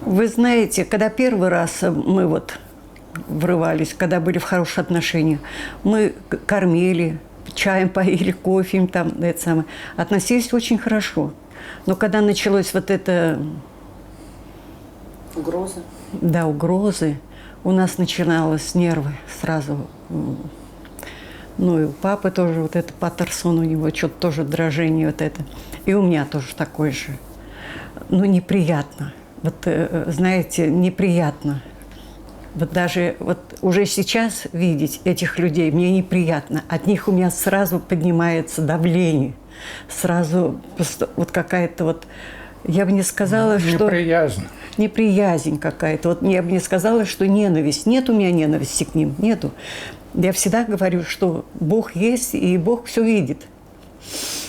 Вы знаете, когда первый раз мы вот врывались, когда были в хороших отношениях, мы кормили, чаем поили, кофе там, это самое, относились очень хорошо. Но когда началось вот это... Угрозы? Да, угрозы. У нас начиналось нервы сразу. Ну, и у папы тоже вот это Паттерсон, у него что-то тоже дрожение вот это. И у меня тоже такое же. Ну, неприятно. Вот, знаете, неприятно. Вот даже вот уже сейчас видеть этих людей мне неприятно. От них у меня сразу поднимается давление. Сразу просто вот какая-то вот... Я бы не сказала, что... Неприязнь. Неприязнь какая-то. Вот я бы не сказала, что ненависть. Нет у меня ненависти к ним. Нету. Я всегда говорю, что Бог есть, и Бог все видит.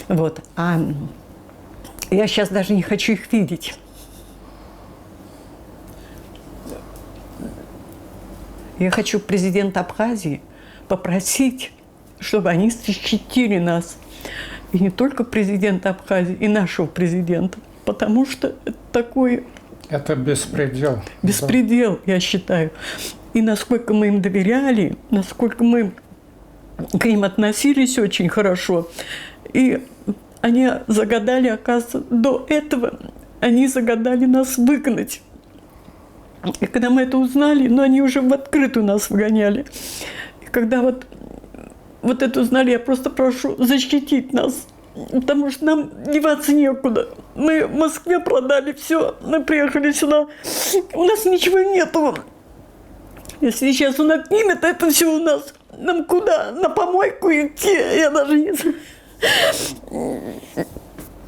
Вот. А я сейчас даже не хочу их видеть. Я хочу президента Абхазии попросить, чтобы они защитили нас. И не только президента Абхазии, и нашего президента. Потому что это такой... Это беспредел. Беспредел, я считаю. И насколько мы им доверяли, насколько мы к ним относились очень хорошо. И они загадали, оказывается, до этого они загадали нас выгнать. И когда мы это узнали, но они уже в открытую нас выгоняли. И когда вот это узнали, я просто прошу защитить нас. Потому что нам деваться некуда. Мы в Москве продали все, мы приехали сюда, у нас ничего нету. Если сейчас он отнимет это все у нас, нам куда? На помойку идти? Я даже не знаю.